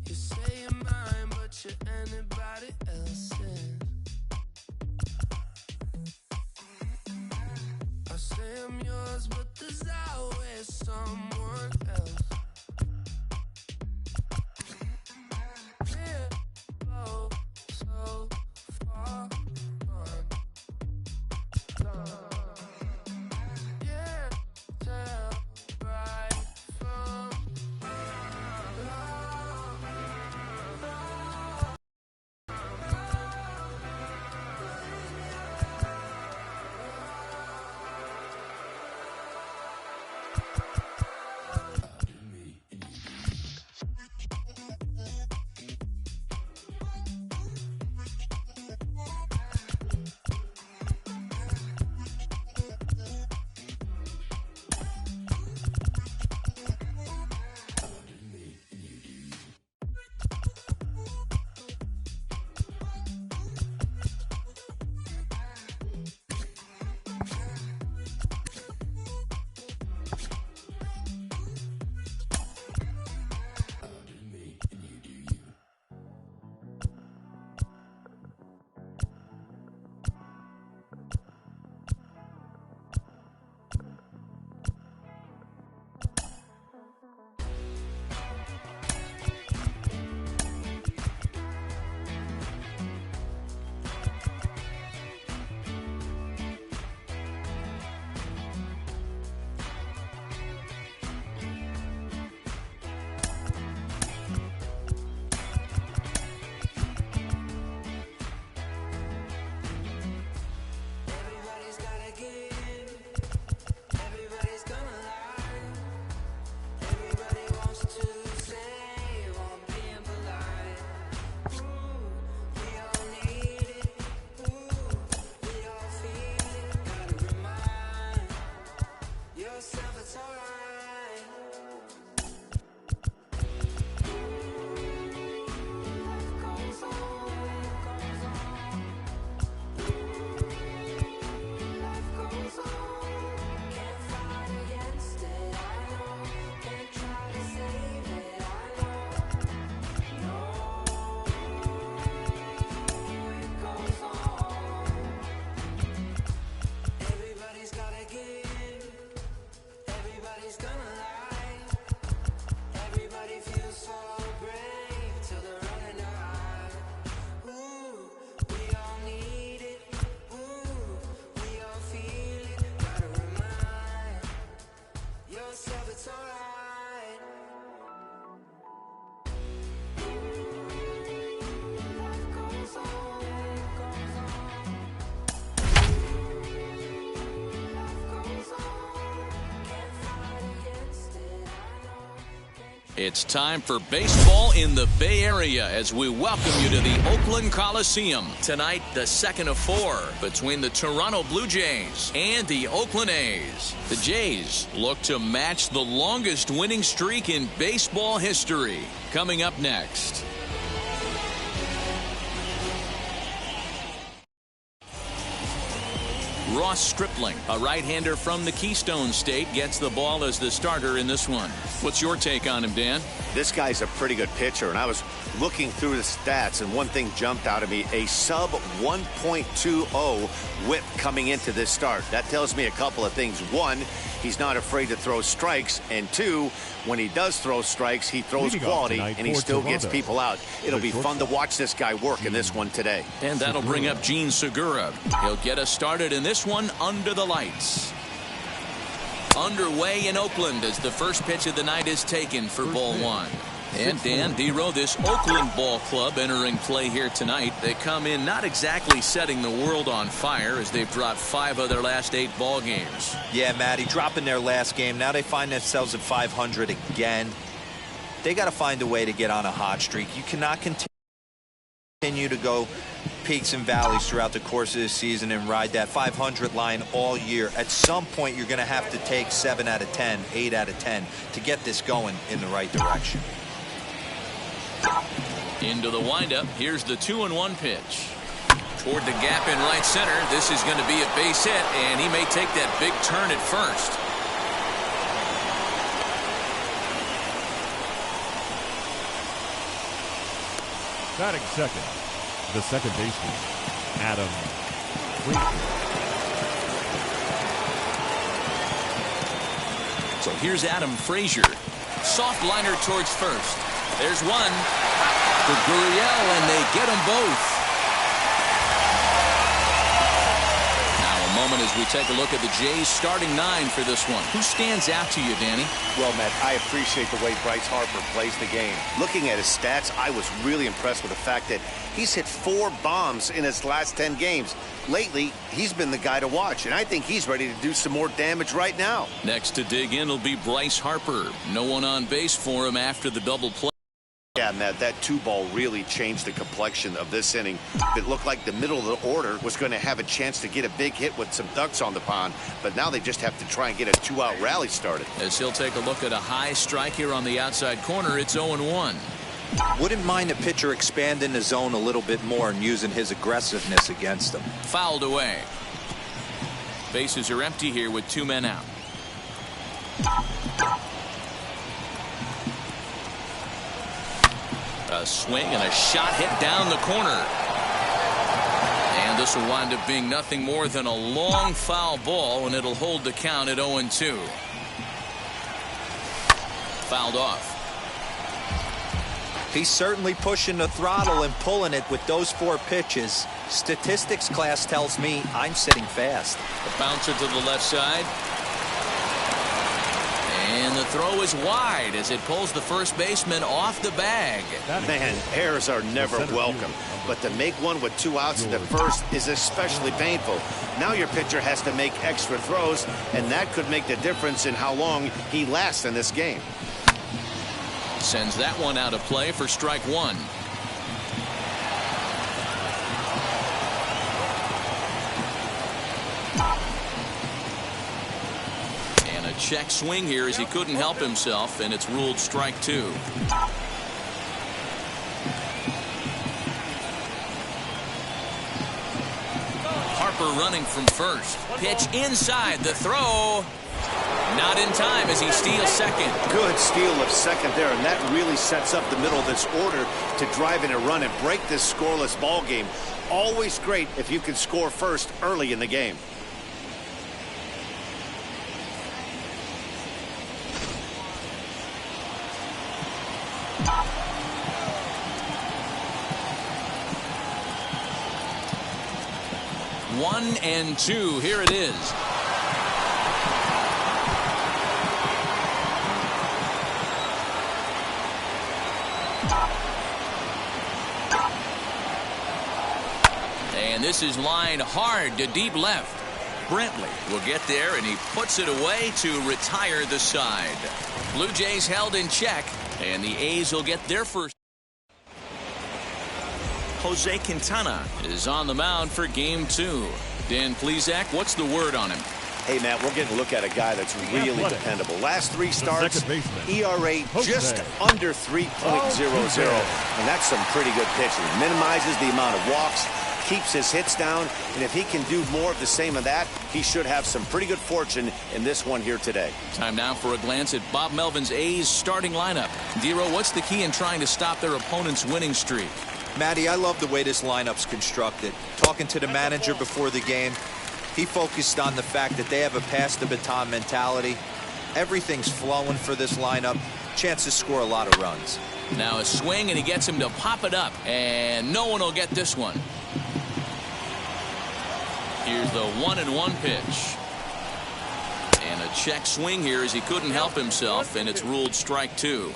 You say you're mine, but you're anybody else's. I say I'm yours, but there's always someone else. We're both so far gone. Yeah, tell right from It's time for baseball in the Bay Area as we welcome you to the Oakland Coliseum. Tonight, the second of four between the Toronto Blue Jays and the Oakland A's. The Jays look to match the longest winning streak in baseball history. Coming up next. Ross Stripling, a right-hander from the Keystone State, gets the ball as the starter in this one. What's your take on him, Dan? This guy's a pretty good pitcher, and I was looking through the stats, and one thing jumped out at me, a sub 1.20 whip coming into this start. That tells me a couple of things. One, he's not afraid to throw strikes, and two, when he does throw strikes, he throws quality, and he still gets people out. It'll be fun to watch this guy work in this one today. And that'll bring up Gene Segura. He'll get us started in this one under the lights. Underway in Oakland as the first pitch of the night is taken for ball one. And Dan Dero, this Oakland ball club entering play here tonight. They come in not exactly setting the world on fire as they've dropped 5 of their last 8 ball games. Yeah, Matty, dropping their last game. Now they find themselves at 500 again. They got to find a way to get on a hot streak. You cannot continue to go peaks and valleys throughout the course of the season and ride that 500 line all year. At some point, you're going to have to take 7 out of 10, 8 out of 10 to get this going in the right direction. Into the windup. Here's the 2-1 pitch. Toward the gap in right center. This is going to be a base hit, and he may take that big turn at first. Batting second, the second baseman, Adam Frazier. So here's Adam Frazier. Soft liner towards first. There's one to Gurriel, and they get them both. Now a moment as we take a look at the Jays starting 9 for this one. Who stands out to you, Danny? Well, Matt, I appreciate the way Bryce Harper plays the game. Looking at his stats, I was really impressed with the fact that he's hit 4 bombs in his last 10 games. Lately, he's been the guy to watch, and I think he's ready to do some more damage right now. Next to dig in will be Bryce Harper. No one on base for him after the double play. Yeah, Matt, that 2-ball really changed the complexion of this inning. It looked like the middle of the order was going to have a chance to get a big hit with some ducks on the pond, but now they just have to try and get a 2-out rally started. As he'll take a look at a high strike here on the outside corner, it's 0-1. Wouldn't mind the pitcher expanding the zone a little bit more and using his aggressiveness against them. Fouled away. Bases are empty here with 2 men out. A swing and a shot hit down the corner. And this will wind up being nothing more than a long foul ball, and it'll hold the count at 0-2. Fouled off. He's certainly pushing the throttle and pulling it with those 4 pitches. Statistics class tells me I'm sitting fast. The bouncer to the left side. And the throw is wide as it pulls the first baseman off the bag. Man, errors are never welcome, but to make one with 2 outs in the first is especially painful. Now your pitcher has to make extra throws, and that could make the difference in how long he lasts in this game. Sends that one out of play for strike 1. And a check swing here as he couldn't help himself, and it's ruled strike 2. Harper running from first. Pitch inside. The throw. Not in time as he steals second. Good steal of second there, and that really sets up the middle of this order to drive in a run and break this scoreless ball game. Always great if you can score first early in the game. One and two. Here it is. And this is lined hard to deep left. Brentley will get there, and he puts it away to retire the side. Blue Jays held in check, and the A's will get their first. Jose Quintana is on the mound for game 2. Dan Plesac, what's the word on him? Hey, Matt, we're getting a look at a guy that's really dependable. Last 3 starts, ERA just under 3.00. And that's some pretty good pitching. Minimizes the amount of walks, keeps his hits down, and if he can do more of the same of that, he should have some pretty good fortune in this one here today. Time now for a glance at Bob Melvin's A's starting lineup. Dero, what's the key in trying to stop their opponent's winning streak? Matty, I love the way this lineup's constructed. Talking to the manager before the game, he focused on the fact that they have a pass the baton mentality. Everything's flowing for this lineup. Chance to score a lot of runs. Now a swing, and he gets him to pop it up, and no one will get this one. Here's the 1-1 pitch. And a check swing here as he couldn't help himself, and it's ruled strike 2.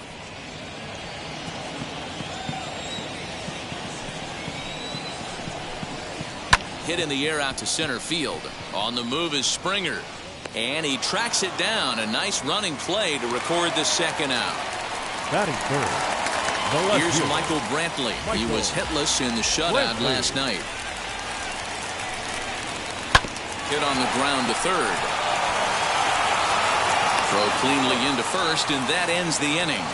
hit in the air out to center field. On the move is Springer. And he tracks it down. A nice running play to record the second out. Batting third. Here's Michael Brantley. He was hitless in the shutout last night. Hit on the ground to third. Throw cleanly into first, and that ends the inning.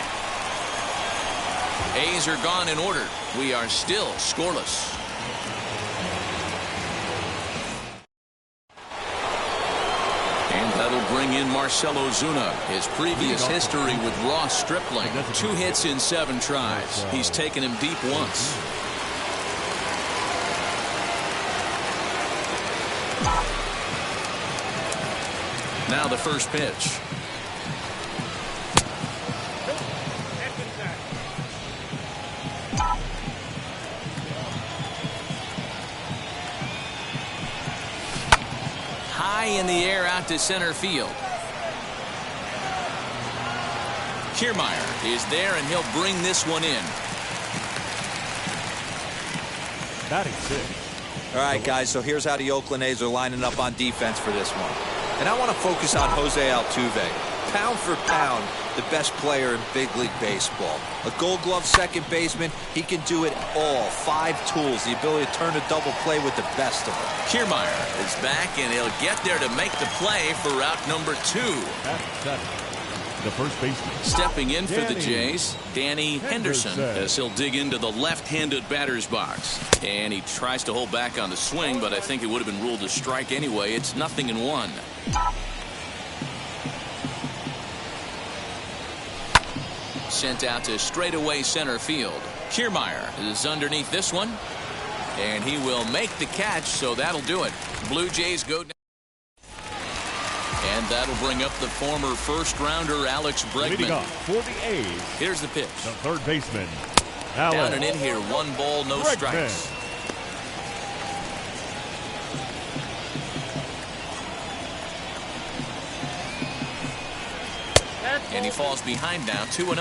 A's are gone in order. We are still scoreless. And that'll bring in Marcell Ozuna. His previous history with Ross Stripling. 2 hits in 7 tries. He's taken him deep once. Now the first pitch. High in the air out to center field. Kiermaier is there, and he'll bring this one in. Batting 6. All right, guys, so here's how the Oakland A's are lining up on defense for this one. And I want to focus on Jose Altuve. Pound for pound, the best player in big league baseball. A Gold Glove second baseman, he can do it all. 5 tools, the ability to turn a double play with the best of them. Kiermaier is back, and he'll get there to make the play for route number 2. Batting 7. The first baseman. Stepping in for the Jays, Danny Henderson, Henderson, as he'll dig into the left-handed batter's box. And he tries to hold back on the swing, but I think it would have been ruled a strike anyway. It's 0-1. Sent out to straightaway center field. Kiermaier is underneath this one, and he will make the catch, so that'll do it. Blue Jays go down. And that'll bring up the former first-rounder Alex Bregman. Leading off for the A's. Here's the pitch. The third baseman. Down Alex and in here, 1 ball, no Bregman. strikes. And he falls behind now, 2-0.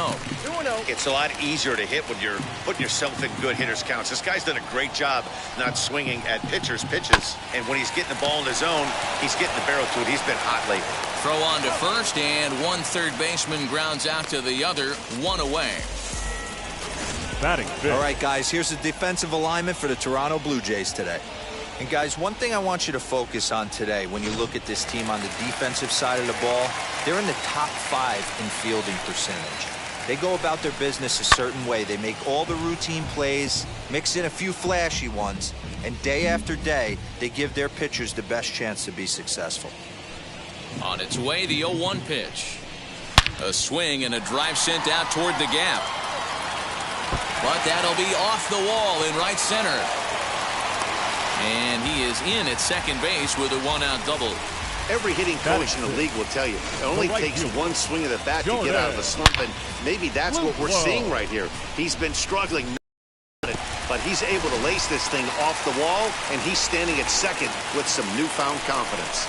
It's a lot easier to hit when you're putting yourself in good hitters' counts. This guy's done a great job not swinging at pitchers' pitches. And when he's getting the ball in his zone, he's getting the barrel to it. He's been hot lately. Throw on to first, and one third baseman grounds out to the other, 1 away. Batting 5th. All right, guys, here's the defensive alignment for the Toronto Blue Jays today. And, guys, one thing I want you to focus on today when you look at this team on the defensive side of the ball, they're in the top 5 in fielding percentage. They go about their business a certain way. They make all the routine plays, mix in a few flashy ones, and day after day, they give their pitchers the best chance to be successful. On its way, the 0-1 pitch. A swing and a drive sent out toward the gap. But that'll be off the wall in right center. And he is in at second base with a 1-out double. Every hitting coach in the league will tell you it only takes one swing of the bat to get out of a slump, and maybe that's what we're seeing right here. He's been struggling, but he's able to lace this thing off the wall, and he's standing at second with some newfound confidence.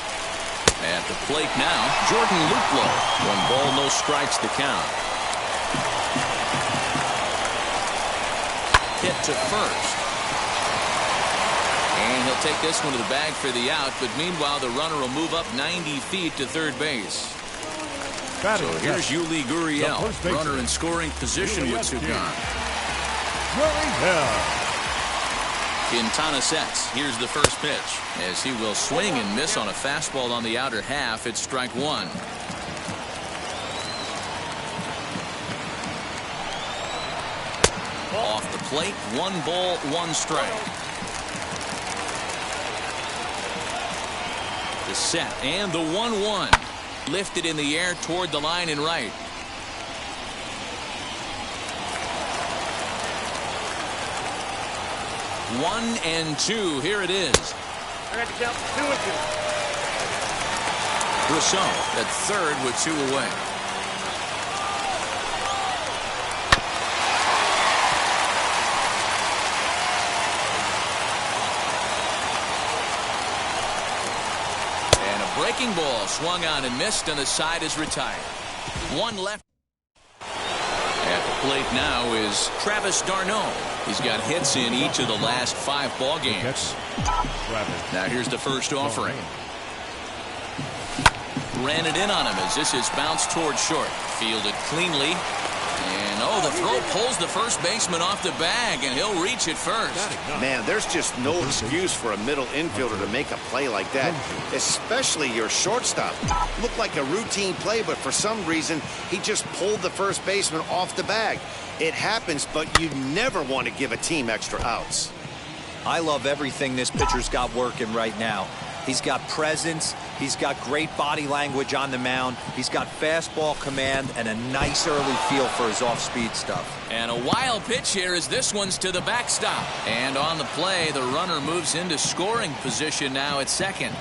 At the plate now, Jordan Luplow. 1 ball, no strikes to count. Hit to first. And he'll take this one to the bag for the out, but meanwhile the runner will move up 90 feet to third base. So here's Yuli Gurriel, runner in scoring position with 2 gone. Quintana sets. Here's the first pitch, as he will swing and miss on a fastball on the outer half. It's strike 1. Off the plate, 1 ball, 1 strike. The set and the 1-1 lifted in the air toward the line and right. One and 2. Here it is. I got to count 2 and 2. Rousseau at third with 2 away. Breaking ball swung on and missed, and the side is retired. 1 left. At the plate now is Travis d'Arnaud. He's got hits in each of the last 5 ball games. Now here's the first offering. Ran it in on him as this is bounced towards short. Fielded cleanly. And the throw pulls the first baseman off the bag, and he'll reach it first. Man, there's just no excuse for a middle infielder to make a play like that, especially your shortstop. Looked like a routine play, but for some reason, he just pulled the first baseman off the bag. It happens, but you never want to give a team extra outs. I love everything this pitcher's got working right now. He's got presence. He's got great body language on the mound. He's got fastball command and a nice early feel for his off-speed stuff. And a wild pitch here as this one's to the backstop. And on the play, the runner moves into scoring position now at second.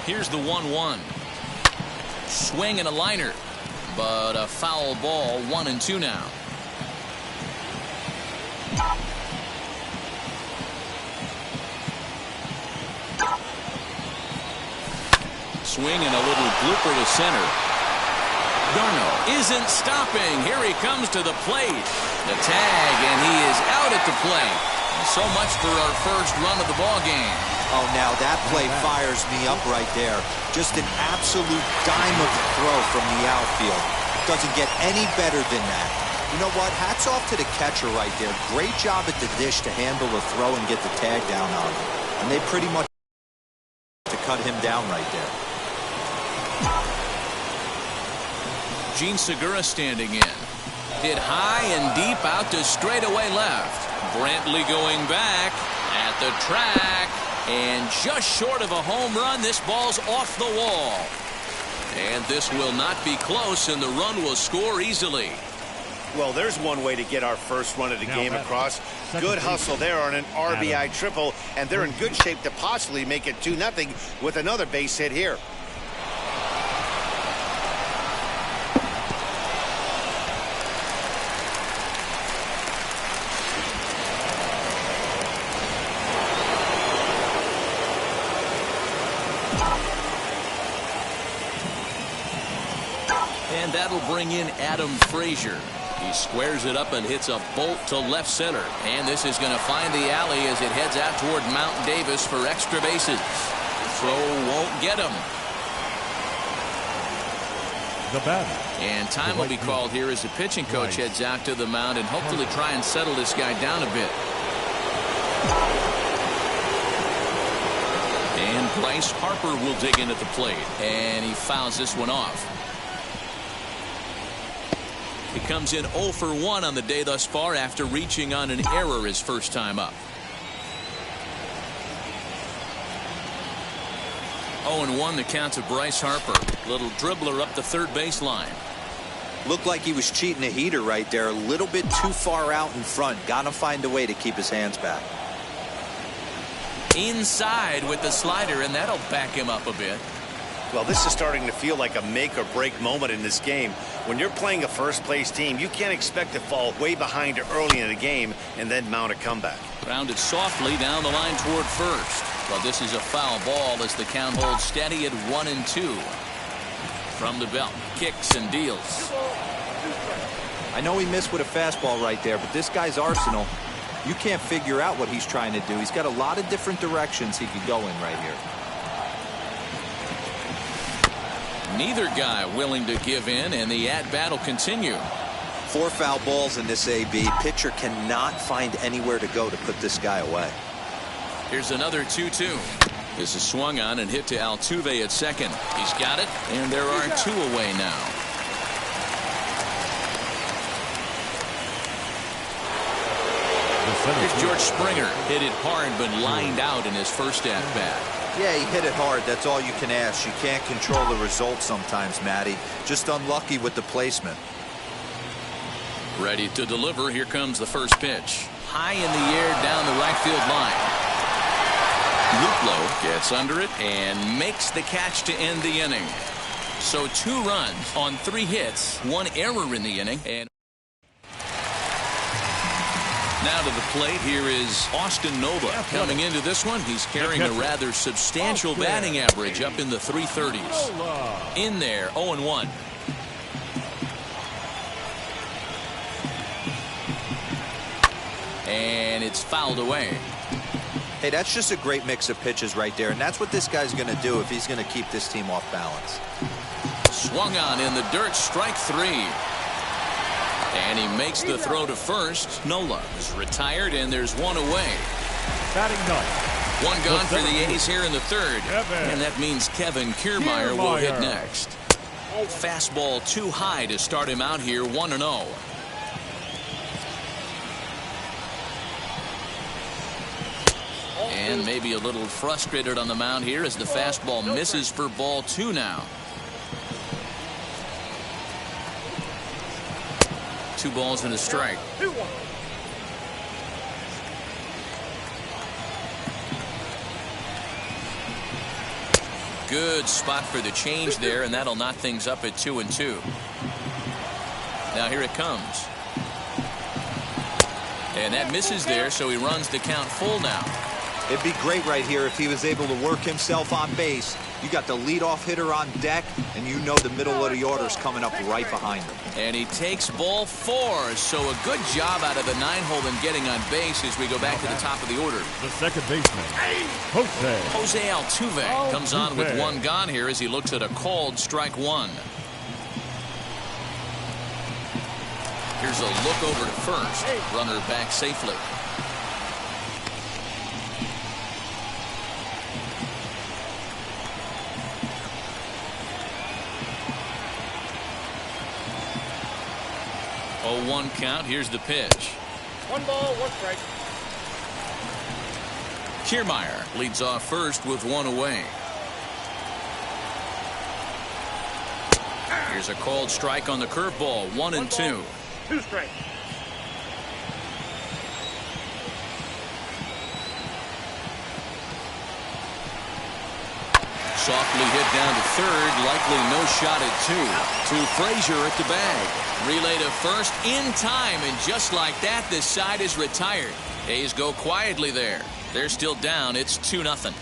Here's the 1-1. Swing and a liner. But a foul ball, 1-2 now. Swing and a little blooper to center. d'Arnaud isn't stopping. Here he comes to the plate. The tag, and he is out at the plate. So much for our first run of the ball game. Oh, now that play fires me up right there. Just an absolute dime of a throw from the outfield. Doesn't get any better than that. You know what? Hats off to the catcher right there. Great job at the dish to handle the throw and get the tag down on him. And they pretty much to cut him down right there. Gene Segura standing in. Hit high and deep out to straightaway left. Brantley going back at the track. And just short of a home run, this ball's off the wall. And this will not be close, and the run will score easily. Well, there's one way to get our first run of the game across. Good hustle there on an RBI triple, and they're in good shape to possibly make it 2-0 with another base hit here. And that'll bring in Adam Frazier. He squares it up and hits a bolt to left center. And this is going to find the alley as it heads out toward Mount Davis for extra bases. Throw won't get him. The batter. And time will be called here as the pitching coach heads out to the mound and hopefully try and settle this guy down a bit. And Bryce Harper will dig in at the plate. And he fouls this one off. He comes in 0 for 1 on the day thus far after reaching on an error his first time up. 0-1 the count to Bryce Harper. Little dribbler up the third baseline. Looked like he was cheating a heater right there. A little bit too far out in front. Gotta find a way to keep his hands back. Inside with the slider, and that'll back him up a bit. Well, this is starting to feel like a make-or-break moment in this game. When you're playing a first-place team, you can't expect to fall way behind early in the game and then mount a comeback. Grounded softly down the line toward first. But this is a foul ball as the count holds steady at 1-2. From the belt, kicks and deals. I know he missed with a fastball right there, but this guy's arsenal, you can't figure out what he's trying to do. He's got a lot of different directions he could go in right here. Neither guy willing to give in, and the at-bat will continue. 4 foul balls in this AB. Pitcher cannot find anywhere to go to put this guy away. Here's another 2-2. This is swung on and hit to Altuve at second. He's got it, and there are 2 away now. Here's George Springer. Hit it hard, but lined out in his first at-bat. Yeah, he hit it hard. That's all you can ask. You can't control the result sometimes, Matty. Just unlucky with the placement. Ready to deliver. Here comes the first pitch. High in the air down the right field line. Luplow gets under it and makes the catch to end the inning. So 2 runs on 3 hits, 1 error in the inning. And Now to the plate, here is Austin Nola. Coming into this one, he's carrying a rather substantial batting average up in the 330s. In there, 0-1. And it's fouled away. Hey, that's just a great mix of pitches right there, and that's what this guy's going to do if he's going to keep this team off balance. Swung on in the dirt, strike 3. And he makes the throw to first. Nola is retired, and there's one away. Batting ninth. One gone for the A's here in the third. And that means Kevin Kiermaier will hit next. Fastball too high to start him out here, 1-0. And maybe a little frustrated on the mound here as the fastball misses for ball 2 now. 2 balls and a strike. 2-1. Good spot for the change there, and that'll knock things up at 2-2. Now here it comes. And that misses there, so he runs the count full now. It'd be great right here if he was able to work himself on base. You got the leadoff hitter on deck, and you know the middle of the order's coming up right behind him. And he takes ball 4, so a good job out of the 9-hole in getting on base as we go back to the top of the order. The second baseman, Jose Altuve comes on with 1 gone here as he looks at a called strike 1. Here's a look over to first. Runner back safely. Oh, 1 count. Here's the pitch. 1 ball, 1 strike. Kiermaier leads off first with 1 away. Here's a called strike on the curveball, 1-2. 2 strikes. Softly hit down to third, likely no shot at 2. To Frazier at the bag. Relay to first in time, and just like that, this side is retired. A's go quietly there. They're still down. It's 2-0.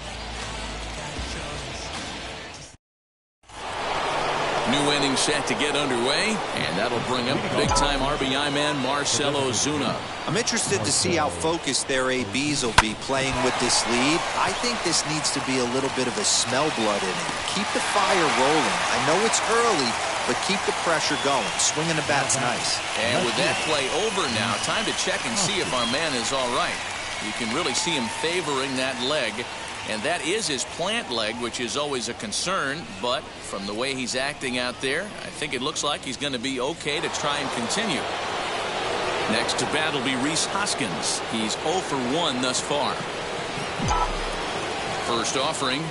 New inning set to get underway, and that'll bring up big-time RBI man Marcell Ozuna. I'm interested to see how focused their ABs will be playing with this lead. I think this needs to be a little bit of a smell blood inning. Keep the fire rolling. I know it's early, but keep the pressure going. Swinging the bat's nice. And with that play over now, time to check and see if our man is all right. You can really see him favoring that leg. And that is his plant leg, which is always a concern. But from the way he's acting out there, I think it looks like he's going to be okay to try and continue. Next to bat will be Rhys Hoskins. He's 0 for 1 thus far. First offering.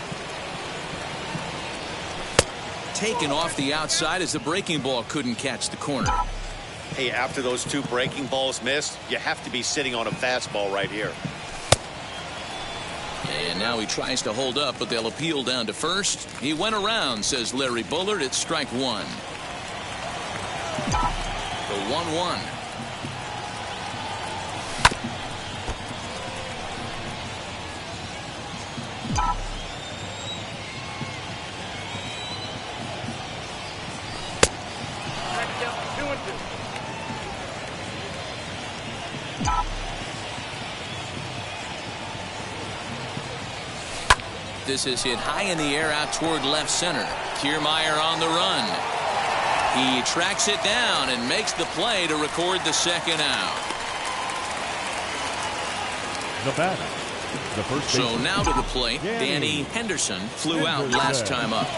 Taken off the outside as the breaking ball couldn't catch the corner. Hey, after those 2 breaking balls missed, you have to be sitting on a fastball right here. And now he tries to hold up, but they'll appeal down to first. He went around, says Larry Bullard. It's strike 1. The 1-1. This is hit high in the air out toward left center. Kiermaier on the run. He tracks it down and makes the play to record the second out. The batter, the first baseman. So now to the plate, Danny Henderson flew out last time up.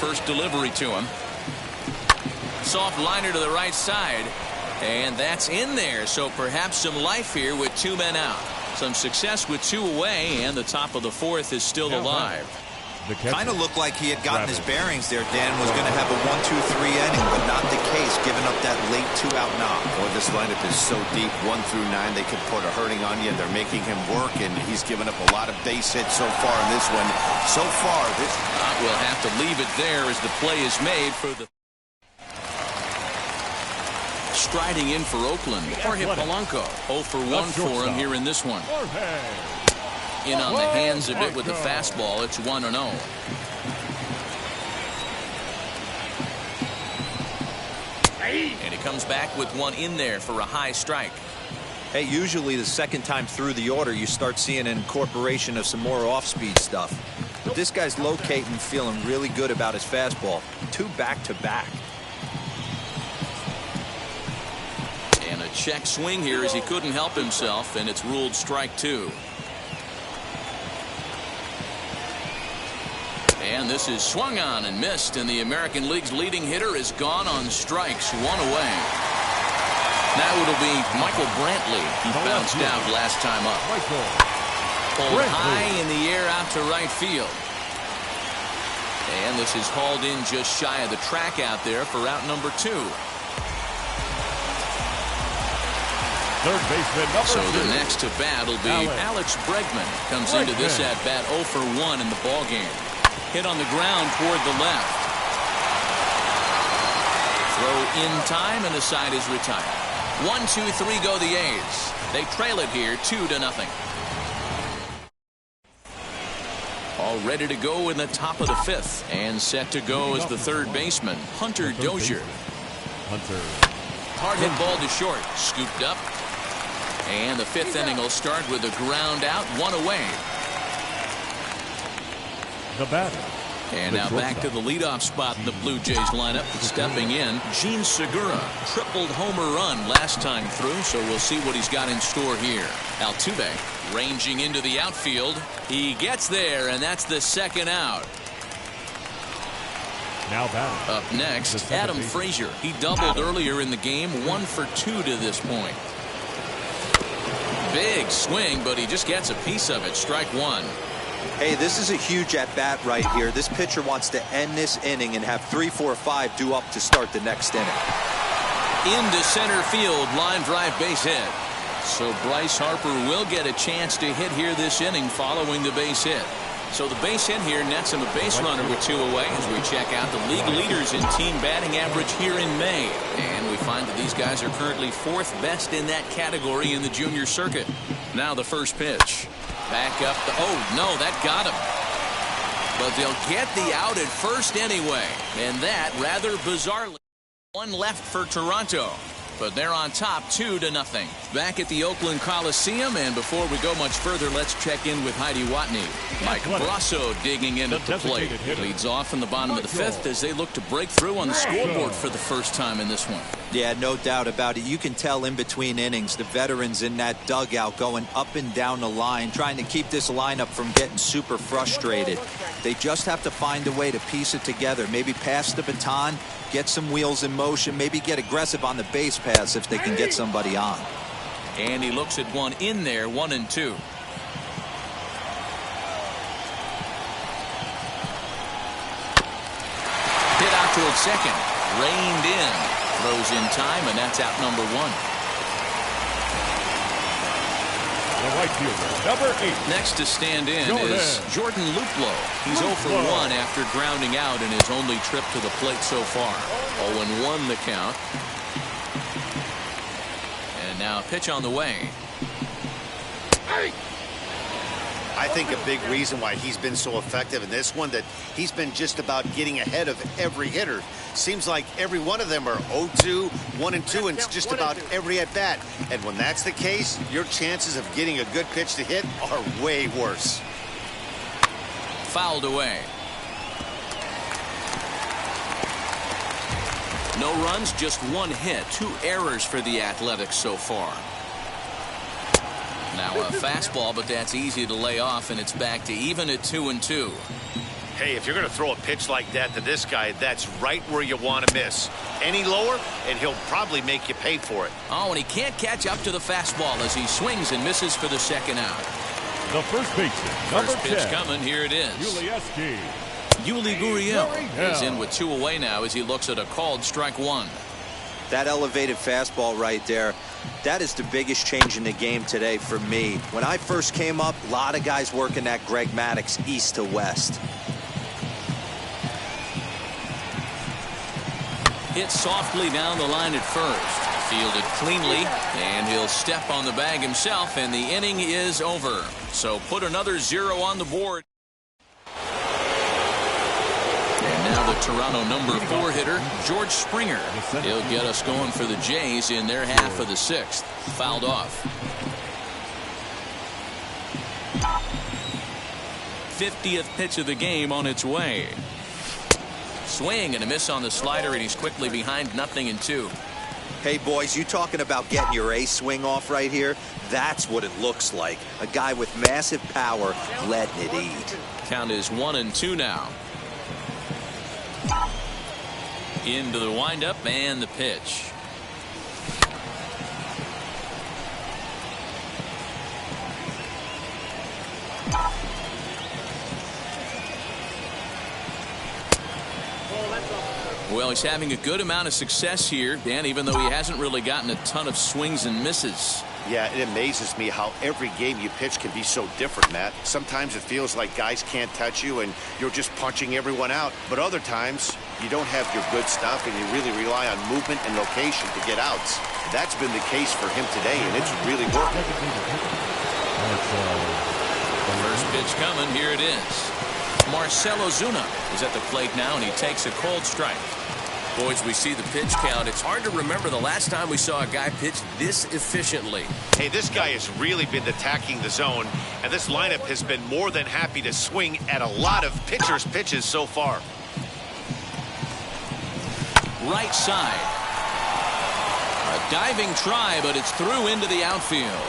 First delivery to him. Soft liner to the right side. And that's in there. So perhaps some life here with 2 men out. Some success with 2 away, and the top of the 4th is still alive. Kind of looked like he had gotten his bearings there. Dan was going to have a 1-2-3 inning, but not the case, giving up that late 2-out knock. Boy, this lineup is so deep, 1 through 9. They could put a hurting on you, and they're making him work, and he's given up a lot of base hits so far in this one. So far, this... We'll have to leave it there as the play is made for the Striding in for Oakland, Jorge Polanco. 0 for 1 for him here in this one. In on the hands of it with the fastball. It's 1-0. And he comes back with one in there for a high strike. Hey, usually the second time through the order, you start seeing an incorporation of some more off-speed stuff. But this guy's locating, feeling really good about his fastball. 2 back-to-back. And a check swing here as he couldn't help himself, and it's ruled strike 2. And this is swung on and missed, and the American League's leading hitter is gone on strikes, 1 away. Now it'll be Michael Brantley. He bounced out last time up. Pulled high in the air out to right field. And this is hauled in just shy of the track out there for out number 2. Third baseman number 2. So the next to bat will be Alex Bregman. Comes into this at bat 0 for 1 in the ball game. Hit on the ground toward the left. Throw in time, and the side is retired. 1-2-3 go the A's. They trail it here 2-0. All ready to go in the top of the 5th, and set to go as the third baseman, Hunter Dozier. Hard hit ball to short, scooped up, and the 5th inning will start with a ground out, 1 away. The batter. And now back to the leadoff spot in the Blue Jays lineup. Stepping in, Gene Segura. Tripled homer run last time through, so we'll see what he's got in store here. Altuve ranging into the outfield. He gets there, and that's the second out. Now batting. Up next, Adam Frazier. He doubled earlier in the game, 1 for 2 to this point. Big swing, but he just gets a piece of it. Strike 1. Hey, this is a huge at-bat right here. This pitcher wants to end this inning and have 3, 4, 5 due up to start the next inning. Into center field, line drive base hit. So Bryce Harper will get a chance to hit here this inning following the base hit. So the base hit here nets him a base runner with 2 away as we check out the league leaders in team batting average here in May. And we find that these guys are currently 4th best in that category in the junior circuit. Now the first pitch. Back up the, oh no, that got him. But they'll get the out at first anyway. And that rather bizarrely. 1 left for Toronto. But they're on top 2-0. Back at the Oakland Coliseum, and before we go much further, let's check in with Heidi Watney. Mike Brasso digging in at the plate. Leads off in the bottom of the 5th as they look to break through on the scoreboard for the first time in this one. Yeah, no doubt about it. You can tell in between innings, the veterans in that dugout going up and down the line, trying to keep this lineup from getting super frustrated. They just have to find a way to piece it together. Maybe pass the baton, get some wheels in motion, maybe get aggressive on the base pass if they can get somebody on. And he looks at one in there, 1-2. Hit out toward second, reined in. Throws in time, and that's out number 1. The right fielder, number 8. Next to stand in is Jordan Luplow. He's 0 for 1 after grounding out in his only trip to the plate so far. 0-1 the count. And now a pitch on the way. I think a big reason why he's been so effective in this one, that he's been just about getting ahead of every hitter. Seems like every one of them are 0-2, 1-2, and it's just about every at bat. And when that's the case, your chances of getting a good pitch to hit are way worse. Fouled away. No runs, just 1 hit. 2 errors for the Athletics so far. Now a fastball, but that's easy to lay off, and it's back to even at 2-2. Hey, if you're going to throw a pitch like that to this guy, that's right where you want to miss. Any lower, and he'll probably make you pay for it. Oh, and he can't catch up to the fastball as he swings and misses for the second out. The first baseman, number 10. First pitch coming, here it is. Yuli Gurriel is in with 2 away now as he looks at a called strike 1. That elevated fastball right there, that is the biggest change in the game today for me. When I first came up, a lot of guys working that Greg Maddux east to west. Hit softly down the line at first. Fielded cleanly, and he'll step on the bag himself, and the inning is over. So put another 0 on the board. And now the Toronto number 4 hitter, George Springer. He'll get us going for the Jays in their half of the 6th. Fouled off. 50th pitch of the game on its way. Swing and a miss on the slider, and he's quickly behind 0-2. Hey, boys, you talking about getting your ace swing off right here? That's what it looks like. A guy with massive power letting it eat. Count is 1-2 now. Into the windup and the pitch. Well, he's having a good amount of success here, Dan, even though he hasn't really gotten a ton of swings and misses. Yeah, it amazes me how every game you pitch can be so different, Matt. Sometimes it feels like guys can't touch you and you're just punching everyone out. But other times, you don't have your good stuff and you really rely on movement and location to get outs. That's been the case for him today, and it's really working. First pitch coming. Here it is. Marcell Ozuna is at the plate now, and he takes a cold strike. Boys, we see the pitch count. It's hard to remember the last time we saw a guy pitch this efficiently. Hey, this guy has really been attacking the zone, and this lineup has been more than happy to swing at a lot of pitchers' pitches so far. Right side. A diving try, but it's through into the outfield.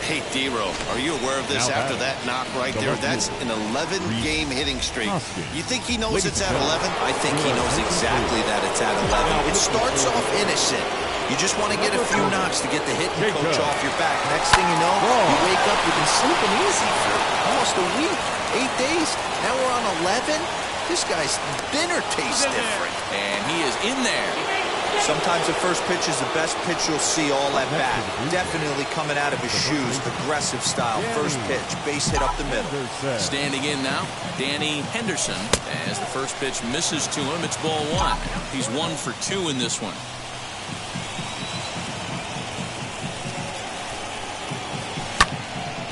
Hey, D-Row, are you aware of this after that knock right there? That's an 11-game hitting streak. You think he knows it's at 11? I think he knows exactly that it's at 11. It starts off innocent. You just want to get a few knocks to get the hitting coach off your back. Next thing you know, you wake up, you've been sleeping easy for almost a week, 8 days. Now we're on 11. This guy's dinner tastes different. And he is in there. Sometimes the first pitch is the best pitch you'll see all at bat. Definitely coming out of his shoes. Aggressive style. First pitch. Base hit up the middle. Standing in now, Danny Henderson. As the first pitch misses to him, it's ball 1. He's 1 for 2 in this one.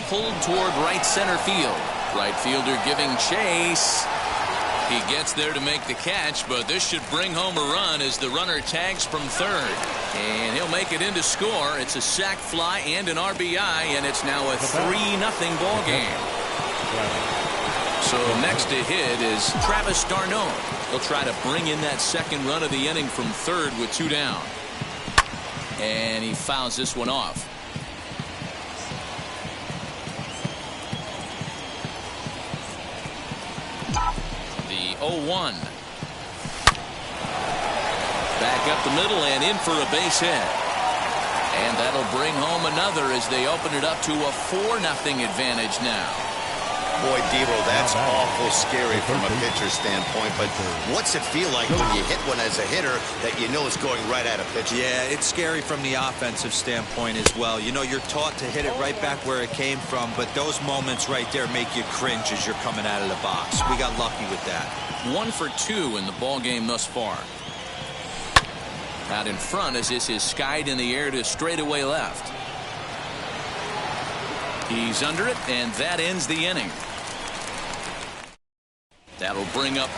Pulled toward right center field. Right fielder giving chase. He gets there to make the catch, but this should bring home a run as the runner tags from third. And he'll make it into score. It's a sac fly and an RBI, and it's now a 3-0 ball game. So next to hit is Travis d'Arnaud. He'll try to bring in that second run of the inning from third with 2 down. And he fouls this one off. The 0-1. Back up the middle and in for a base hit. And that'll bring home another as they open it up to a 4-0 advantage now. Boy, Devo, that's awful scary from a pitcher's standpoint, but what's it feel like when you hit one as a hitter that you know is going right at a pitcher? Yeah, it's scary from the offensive standpoint as well. You know, you're taught to hit it right back where it came from, but those moments right there make you cringe as you're coming out of the box. We got lucky with that. 1 for 2 in the ball game thus far. Out in front as this is skied in the air to straightaway left. He's under it, and that ends the inning. That'll bring up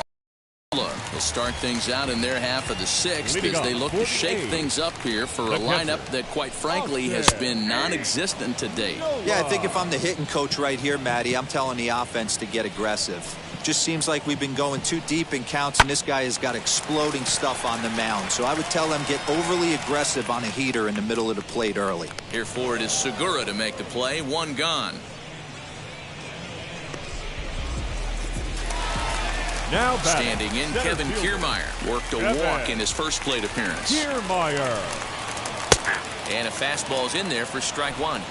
They'll start things out in their half of the 6th as they look to shake things up here for a lineup that, quite frankly, has been non-existent to date. Yeah, I think if I'm the hitting coach right here, Matty, I'm telling the offense to get aggressive. Just seems like we've been going too deep in counts, and this guy has got exploding stuff on the mound. So I would tell them get overly aggressive on a heater in the middle of the plate early. Here for it is Segura to make the play. 1 gone. Now standing in, Kevin Kiermaier worked a walk in his first plate appearance. Kiermaier. And a fastball's in there for strike 1.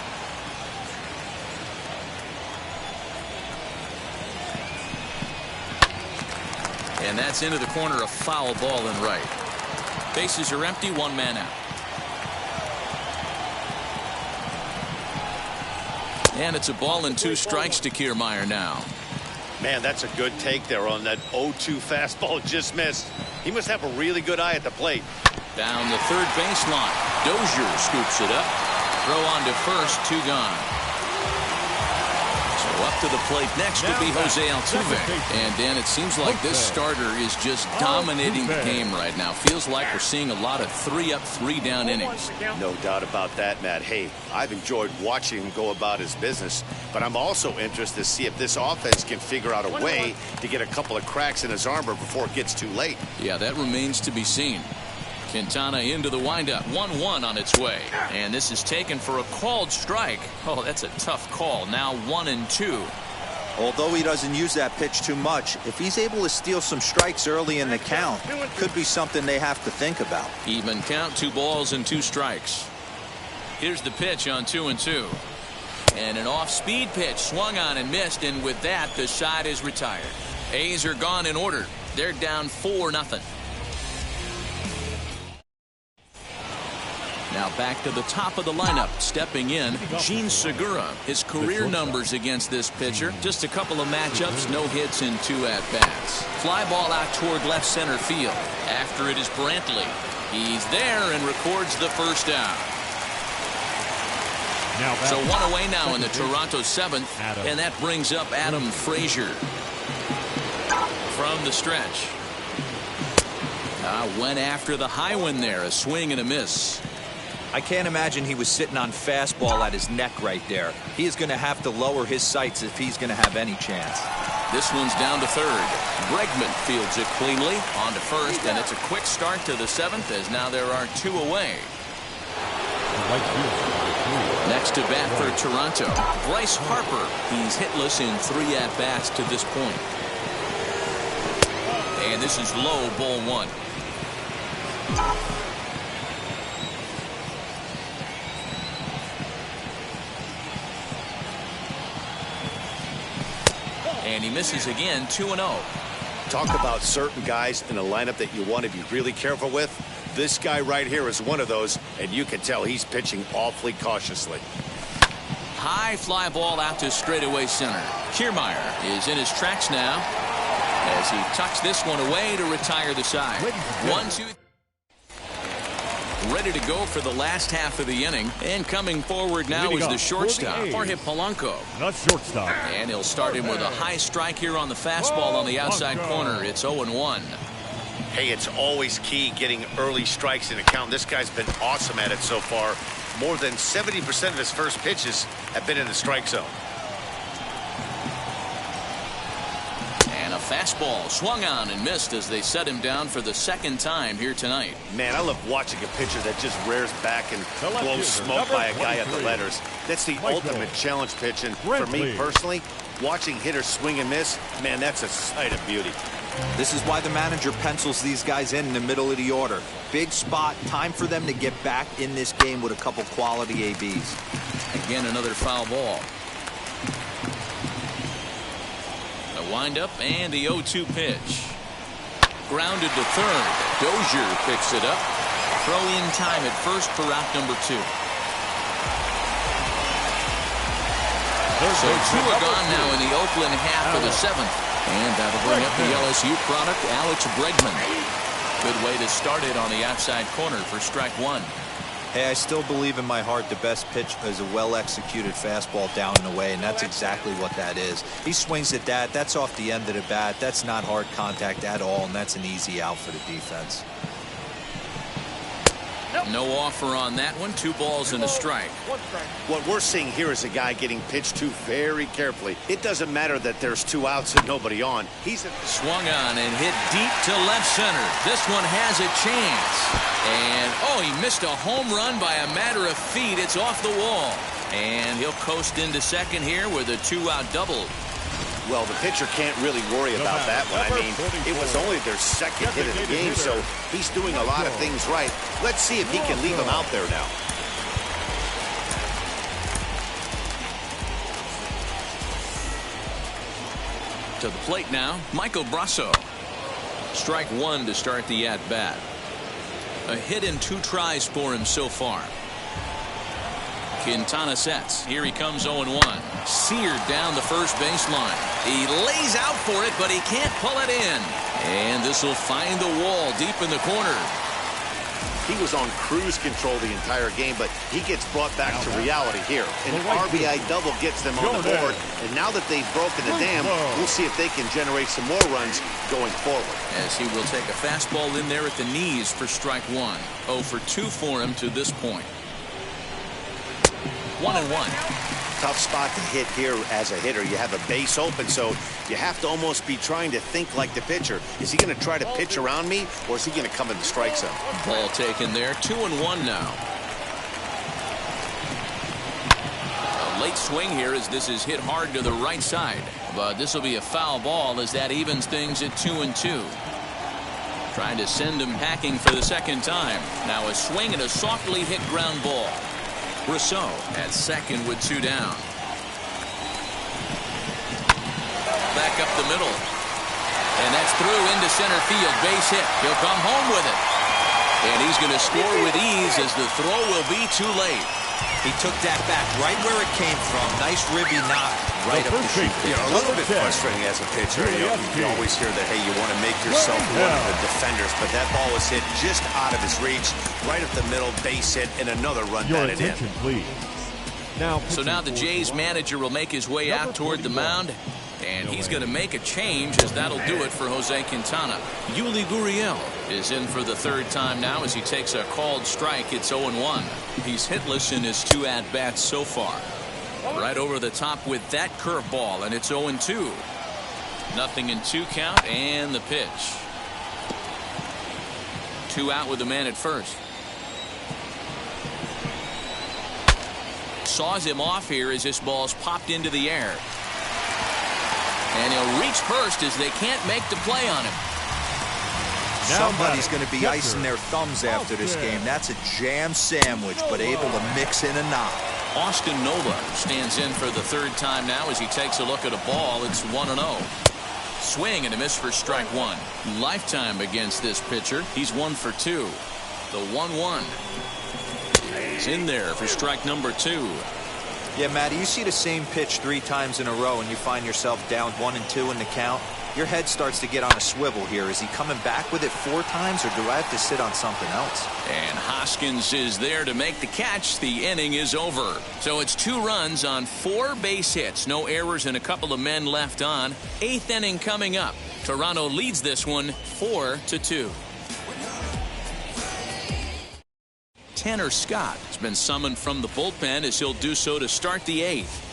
And that's into the corner, a foul ball in right. Bases are empty, 1 man out. And it's a ball and 2 strikes to Kiermaier now. Man, that's a good take there on that 0-2 fastball just missed. He must have a really good eye at the plate. Down the third baseline. Dozier scoops it up. Throw on to first, 2 gone. So up to the plate next would be Jose Altuve. And Dan, it seems like this starter is just dominating the game right now. Feels like we're seeing a lot of 3-up, 3-down innings. No doubt about that, Matt. Hey, I've enjoyed watching him go about his business, but I'm also interested to see if this offense can figure out a way to get a couple of cracks in his armor before it gets too late. Yeah, that remains to be seen. Quintana into the windup, 1-1 on its way. And this is taken for a called strike. Oh, that's a tough call. Now 1-2. Although he doesn't use that pitch too much, if he's able to steal some strikes early in the count, could be something they have to think about. Even count, 2 balls and 2 strikes. Here's the pitch on 2-2. And an off-speed pitch swung on and missed, and with that, the side is retired. A's are gone in order. They're down 4-0. Now back to the top of the lineup. Stepping in, Gene Segura. His career numbers against this pitcher. Just a couple of matchups, no hits in 2 at-bats. Fly ball out toward left center field. After it is Brantley. He's there and records the first out. So 1 away now in the Toronto 7th. And that brings up Adam Frazier. From the stretch. Went after the high one there. A swing and a miss. I can't imagine he was sitting on fastball at his neck right there. He is going to have to lower his sights if he's going to have any chance. This one's down to third. Bregman fields it cleanly. On to first, and it's a quick start to the 7th as now there are 2 away. Next to bat for Toronto, Bryce Harper. He's hitless in 3 at-bats to this point. And this is low, ball 1. And he misses again, 2-0. Talk about certain guys in a lineup that you want to be really careful with. This guy right here is one of those, and you can tell he's pitching awfully cautiously. High fly ball out to straightaway center. Kiermaier is in his tracks now as he tucks this one away to retire the side. 1-2. Ready to go for the last half of the inning. And coming forward now is the shortstop, Jorge Polanco. The shortstop. And he'll start him with a high strike here on the fastball on the outside corner. It's 0-1. Hey, it's always key getting early strikes in a count. This guy's been awesome at it so far. More than 70% of his first pitches have been in the strike zone. And a fastball swung on and missed as they set him down for the 2nd time here tonight. Man, I love watching a pitcher that just rears back and blows smoke by a guy at the letters. That's the ultimate challenge pitch. And for me personally, watching hitters swing and miss, man, that's a sight of beauty. This is why the manager pencils these guys in the middle of the order. Big spot, time for them to get back in this game with a couple quality ABs. Again, another foul ball. The windup and the 0-2 pitch. Grounded to third. Dozier picks it up. Throw in time at first for out number 2. So 2 are gone now in the Oakland half of the 7th. And that'll bring up the LSU product, Alex Bregman. Good way to start it on the outside corner for strike 1. Hey, I still believe in my heart the best pitch is a well-executed fastball down and away, and that's exactly what that is. He swings at that. That's off the end of the bat. That's not hard contact at all, and that's an easy out for the defense. No offer on that one. 2 balls and a strike. What we're seeing here is a guy getting pitched to very carefully. It doesn't matter that there's 2 outs and nobody on. He's swung on and hit deep to left center. This one has a chance. And, oh, he missed a home run by a matter of feet. It's off the wall. And he'll coast into second here with a 2-out double. Well, the pitcher can't really worry about that one. I mean, it was only their 2nd hit of the game, so he's doing a lot of things right. Let's see if he can leave him out there now. To the plate now, Michael Brasso. Strike 1 to start the at-bat. A hit in 2 tries for him so far. Quintana sets. Here he comes 0-1. Seared down the first baseline. He lays out for it, but he can't pull it in. And this will find the wall deep in the corner. He was on cruise control the entire game, but he gets brought back to reality here. An RBI double gets them on the board, and now that they've broken the dam, we'll see if they can generate some more runs going forward. As he will take a fastball in there at the knees for strike one. 0 for 2 for him to this point. 1-1. Tough spot to hit here as a hitter. You have a base open, so you have to almost be trying to think like the pitcher. Is he going to try to pitch around me, or is he going to come in the strike zone? Ball taken there. 2-1 now. A late swing here as this is hit hard to the right side. But this will be a foul ball as that evens things at 2-2. Trying to send him packing for the second time. Now a swing and a softly hit ground ball. Rousseau at second with 2 down. Back up the middle. And that's through into center field. Base hit. He'll come home with it. And he's going to score with ease as the throw will be too late. He took that back right where it came from. Nice ribby knock right up the shoot. A little bit frustrating as a pitcher. You always hear that, hey, you want to make yourself one of the defenders, but that ball was hit just out of his reach, right up the middle, base hit, and another run batted in. Please. So now the Jays manager will make his way out toward the mound, and he's going to make a change as that'll do it for Jose Quintana. Yuli Gurriel is in for the third time now as he takes a called strike. It's 0-1. He's hitless in his 2 at-bats so far. Right over the top with that curveball, and it's 0-2. 0-2 count, and the pitch. 2 out with the man at first. Saws him off here as this ball's popped into the air. And he'll reach first as they can't make the play on him. Somebody's going to be icing their thumbs after this game. That's a jam sandwich, but able to mix in a knock. Austin Nova stands in for the third time now as he takes a look at a ball. It's 1-0. Swing and a miss for strike one. Lifetime against this pitcher. He's 1 for 2. The 1-1. He's in there for strike number 2. Yeah, Matty, you see the same pitch 3 times in a row and you find yourself down 1-2 in the count. Your head starts to get on a swivel here. Is he coming back with it 4 times, or do I have to sit on something else? And Hoskins is there to make the catch. The inning is over. So it's 2 runs on 4 base hits. No errors and a couple of men left on. 8th inning coming up. Toronto leads this one 4-2. Tanner Scott has been summoned from the bullpen as he'll do so to start the 8th.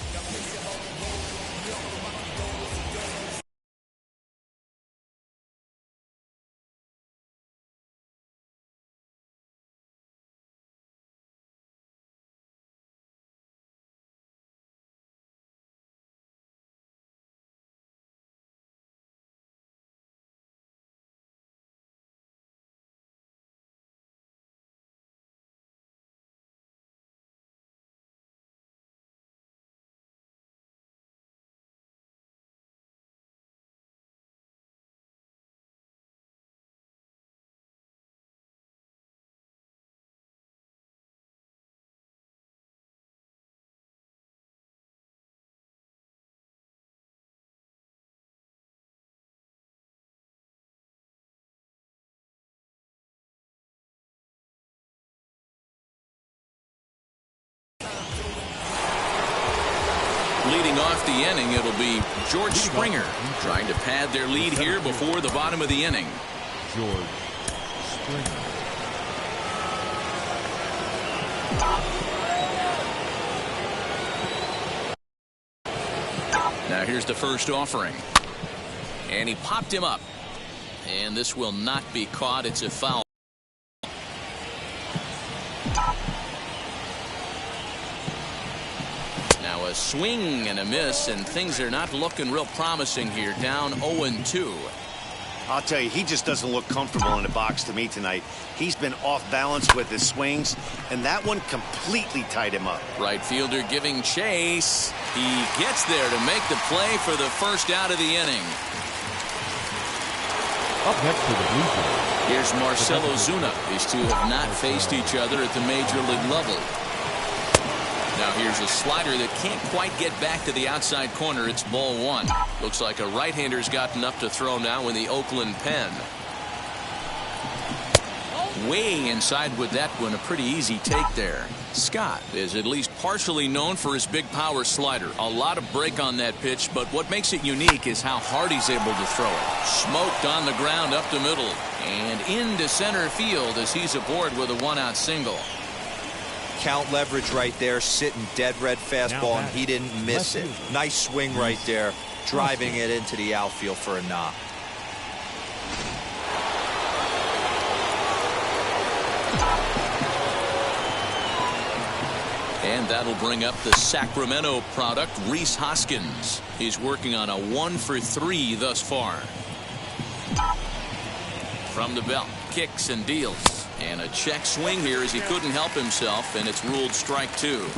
Leading off the inning, it'll be George Springer trying to pad their lead here before the bottom of the inning. George Springer. Now here's the first offering. And he popped him up. And this will not be caught. It's a foul. Now a swing and a miss, and things are not looking real promising here. Down 0-2. I'll tell you, he just doesn't look comfortable in the box to me tonight. He's been off balance with his swings, and that one completely tied him up. Right fielder giving chase. He gets there to make the play for the first out of the inning. Up next to the Blue Jays. Here's Marcell Ozuna. These two have not faced each other at the major league level. Now here's a slider that can't quite get back to the outside corner. It's ball one. Looks like a right-hander's got enough to throw now in the Oakland pen. Way inside with that one. A pretty easy take there. Scott is at least partially known for his big power slider. A lot of break on that pitch, but what makes it unique is how hard he's able to throw it. Smoked on the ground up the middle and into center field as he's aboard with a one-out single. Count leverage right there, sitting dead red fastball, and he didn't miss it. Nice swing right there, driving it into the outfield for a knock. And that'll bring up the Sacramento product, Rhys Hoskins. He's working on a 1-for-3 thus far. From the belt, kicks and deals. And a check swing here as he couldn't help himself, and it's ruled strike two.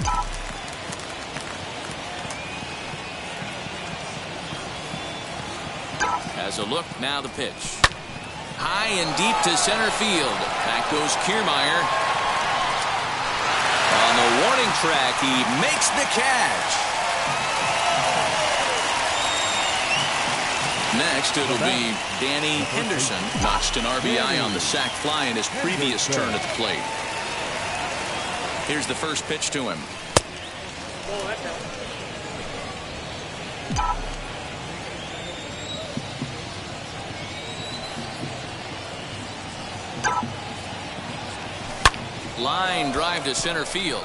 Has a look, now the pitch. High and deep to center field. Back goes Kiermaier. On the warning track, he makes the catch. Next, it'll be Danny Henderson. Notched an RBI on the sac fly in his previous turn at the plate. Here's the first pitch to him. Line drive to center field.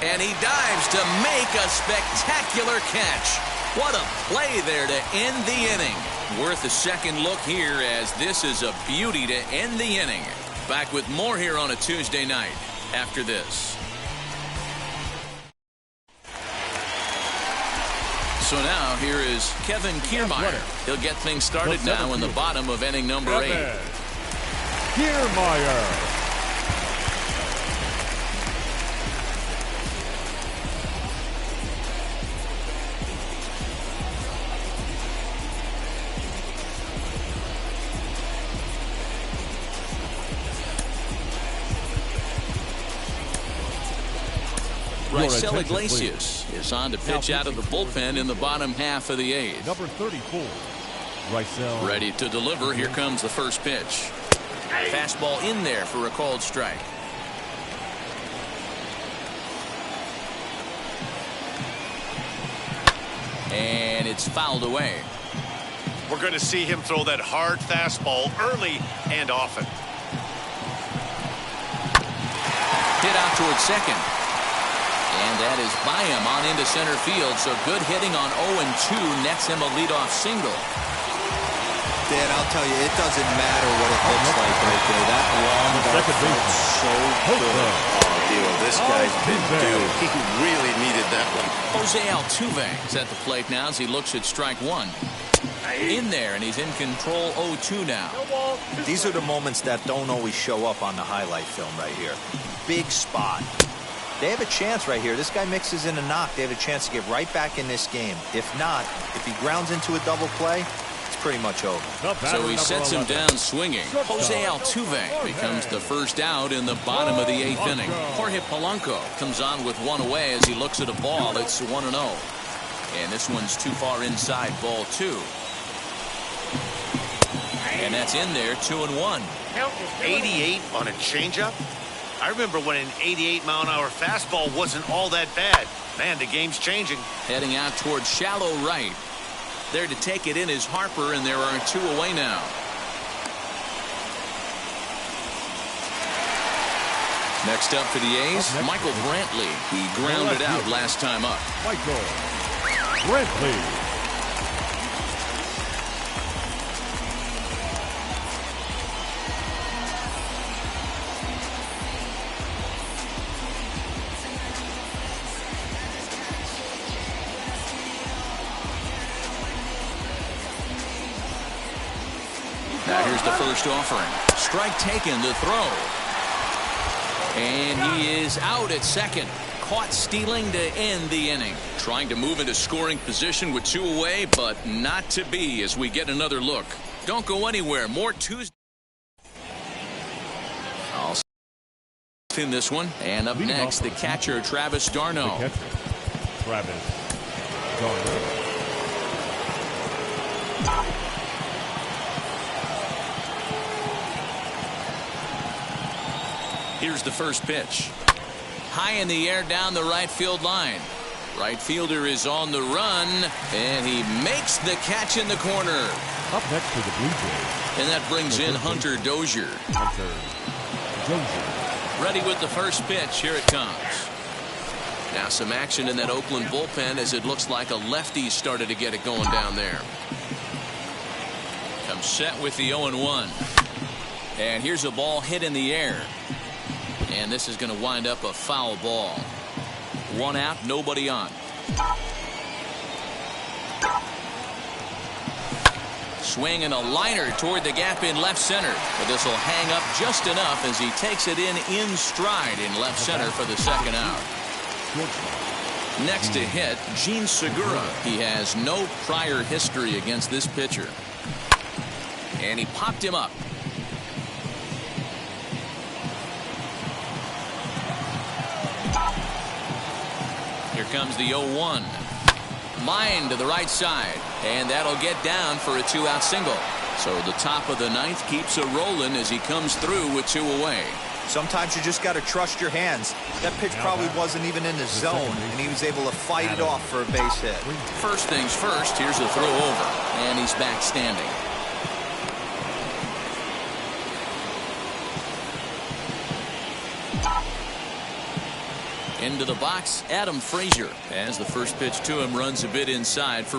And he dives to make a spectacular catch. What a play there to end the inning. Worth a second look here, as this is a beauty to end the inning. Back with more here on a Tuesday night after this. So now here is Kevin Kiermaier. He'll get things started now in the bottom of inning number 8. Kiermaier. Raisel Iglesias is on to pitch out of the bullpen in the bottom half of the 8th. Number 34, Raisel. Ready to deliver. Here comes the first pitch. Fastball in there for a called strike. And it's fouled away. We're going to see him throw that hard fastball early and often. Hit out towards second. And that is by him on into center field. So good hitting on 0-2 nets him a leadoff single. Dan, I'll tell you, it doesn't matter what it looks like right there. That long ball felt so good. Oh, Dio, this guy's been due. He really needed that one. Jose Altuve is at the plate now as he looks at strike one. In there, and he's in control 0-2 now. These are the moments that don't always show up on the highlight film right here. Big spot. They have a chance right here. This guy mixes in a knock. They have a chance to get right back in this game. If not, if he grounds into a double play, it's pretty much over. So he sets him down swinging. Jose Altuve becomes the first out in the bottom of the 8th inning. Jorge Polanco comes on with one away as he looks at a ball. It's 1-0. And this one's too far inside, ball 2. And that's in there, 2-1. 88 on a changeup? I remember when an 88-mile-an-hour fastball wasn't all that bad. Man, the game's changing. Heading out towards shallow right. There to take it in is Harper, and there are 2 away now. Next up for the A's, Michael Brantley. He grounded out last time up. Michael Brantley. Now here's the first offering. Strike taken to throw. And he is out at second. Caught stealing to end the inning. Trying to move into scoring position with 2 away, but not to be as we get another look. Don't go anywhere. More Tuesday. in this one. And up next, the catcher, Travis d'Arnaud. Travis d'Arnaud. Here's the first pitch. High in the air down the right field line. Right fielder is on the run, and he makes the catch in the corner. Up next to the Blue Jays. And that brings in Hunter Dozier. Ready with the first pitch. Here it comes. Now some action in that Oakland bullpen as it looks like a lefty started to get it going down there. Comes set with the 0-1. And here's a ball hit in the air. And this is going to wind up a foul ball. One out, nobody on. Swing and a liner toward the gap in left center. But this will hang up just enough as he takes it in stride in left center for the second out. Next to hit, Jean Segura. He has no prior history against this pitcher. And he popped him up. Here comes the 0-1. Line to the right side. And that'll get down for a two-out single. So the top of the ninth keeps it rolling as he comes through with two away. Sometimes you just got to trust your hands. That pitch probably wasn't even in the zone, and he was able to fight it off for a base hit. First things first, here's a throw over. And he's back standing. Into the box, Adam Frazier. As the first pitch to him runs a bit inside for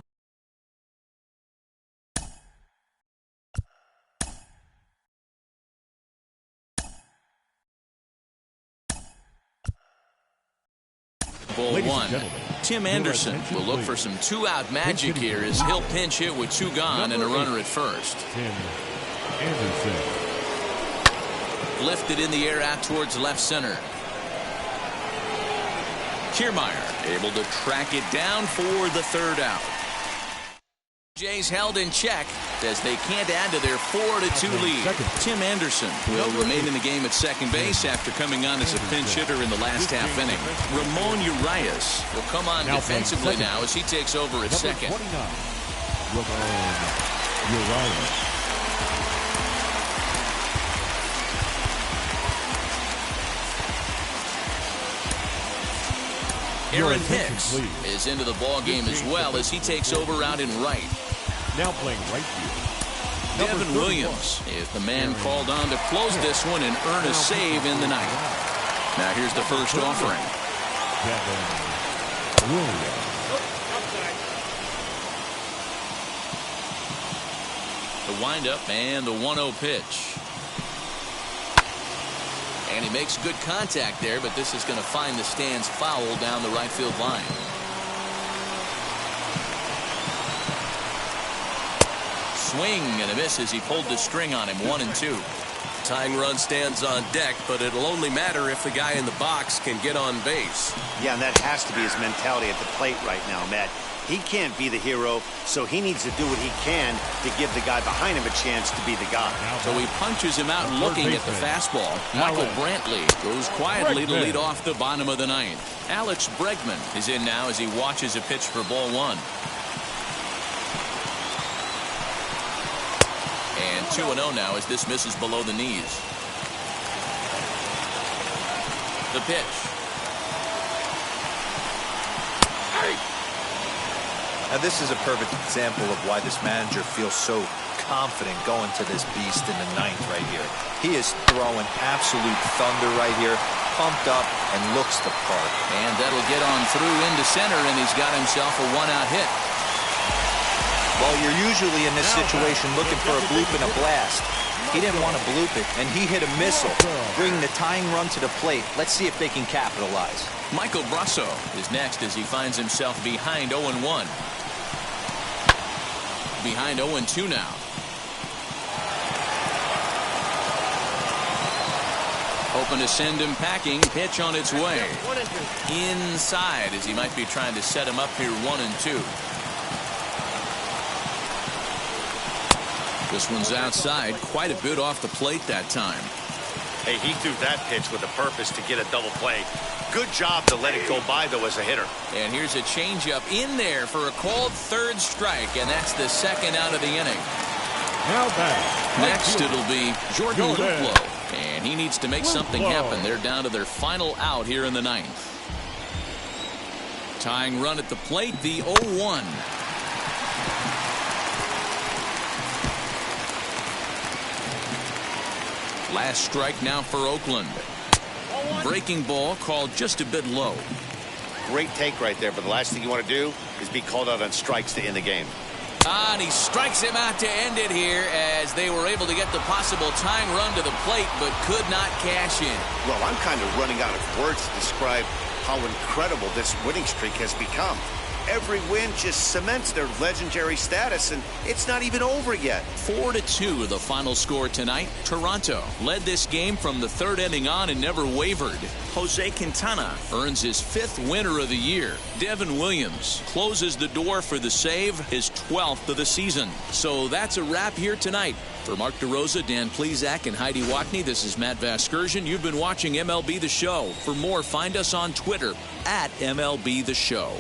ball one. Tim Anderson will look for some two-out magic here as he'll pinch hit with two gone and a runner at first. Tim Anderson. Lifted in the air out towards left center. Kiermaier able to track it down for the third out. Jays held in check as they can't add to their 4-2 lead. Tim Anderson will remain in the game at second base after coming on as a pinch hitter in the last half inning. Ramon Urias will come on defensively now as he takes over at second. Ramon Urias. Aaron Hicks is into the ball game as well as he takes over out in right. Now playing right field. Devin Williams is the man called on to close this one and earn a save in the ninth. Now here's the first offering. Devin Williams. The windup and the 1-0 pitch. And he makes good contact there, but this is going to find the stands foul down the right field line. Swing and a miss as he pulled the string on him. 1-2. Tying run stands on deck, but it'll only matter if the guy in the box can get on base. Yeah, and that has to be his mentality at the plate right now, Matt. He can't be the hero, so he needs to do what he can to give the guy behind him a chance to be the guy. So he punches him out looking at the fastball. Michael Brantley goes quietly to lead off the bottom of the ninth. Alex Bregman is in now as he watches a pitch for ball one. And 2-0 now as this misses below the knees. The pitch. Now this is a perfect example of why this manager feels so confident going to this beast in the ninth right here. He is throwing absolute thunder right here, pumped up and looks the part. And that'll get on through into center, and he's got himself a one-out hit. Well, you're usually in this situation looking for a bloop and a blast. He didn't want to bloop it, and he hit a missile, bringing the tying run to the plate. Let's see if they can capitalize. Michael Brasso is next as he finds himself behind 0-1. Behind 0-2 now. Hoping to send him packing. Pitch on its way. Inside as he might be trying to set him up here 1-2. This one's outside. Quite a bit off the plate that time. Hey, he threw that pitch with a purpose to get a double play. Good job to let it go by, though, as a hitter. And here's a changeup in there for a called third strike, and that's the second out of the inning. Now back. Next, it'll be Jordan Luplow, and he needs to make something happen. They're down to their final out here in the ninth. Tying run at the plate, the 0-1. Last strike now for Oakland. Breaking ball called just a bit low. Great take right there, but the last thing you want to do is be called out on strikes to end the game. And he strikes him out to end it here as they were able to get the possible tying run to the plate but could not cash in. Well, I'm kind of running out of words to describe how incredible this winning streak has become. Every win just cements their legendary status, and it's not even over yet. 4-2 the final score tonight. Toronto led this game from the third inning on and never wavered. Jose Quintana earns his 5th winner of the year. Devin Williams closes the door for the save, his 12th of the season. So that's a wrap here tonight. For Mark DeRosa, Dan Plesac, and Heidi Watney, this is Matt Vasgersian. You've been watching MLB The Show. For more, find us on Twitter at MLB The Show.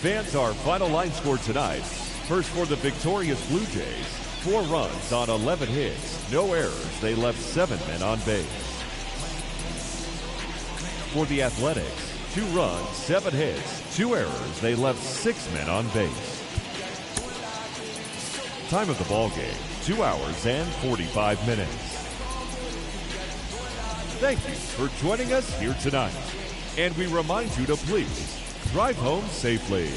Fans, our final line score tonight. First for the victorious Blue Jays. 4 runs on 11 hits. No errors. They left 7 men on base. For the Athletics, 2 runs, 7 hits, 2 errors. They left 6 men on base. Time of the ball game, 2 hours and 45 minutes. Thank you for joining us here tonight. And we remind you to please drive home safely.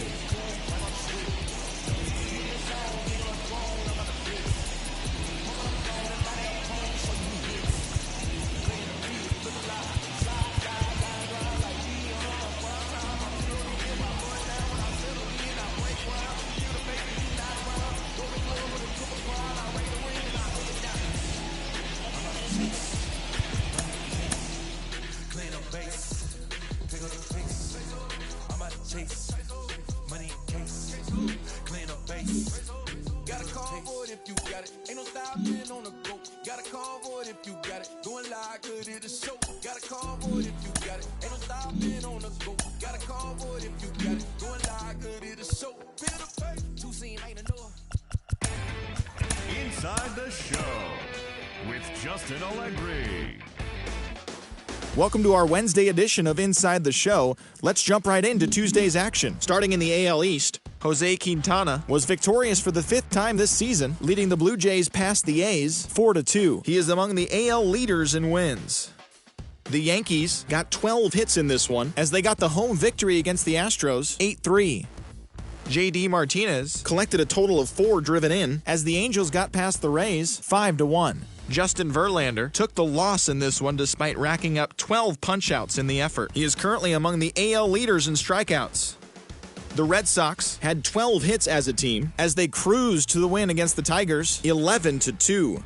Inside the Show with Justin Allegri. Welcome to our Wednesday edition of Inside the Show. Let's jump right into Tuesday's action. Starting in the AL East, Jose Quintana was victorious for the 5th time this season, leading the Blue Jays past the A's 4-2. He is among the AL leaders in wins. The Yankees got 12 hits in this one as they got the home victory against the Astros 8-3. J.D. Martinez collected a total of 4 driven in as the Angels got past the Rays 5-1. Justin Verlander took the loss in this one despite racking up 12 punch-outs in the effort. He is currently among the AL leaders in strikeouts. The Red Sox had 12 hits as a team as they cruised to the win against the Tigers 11-2.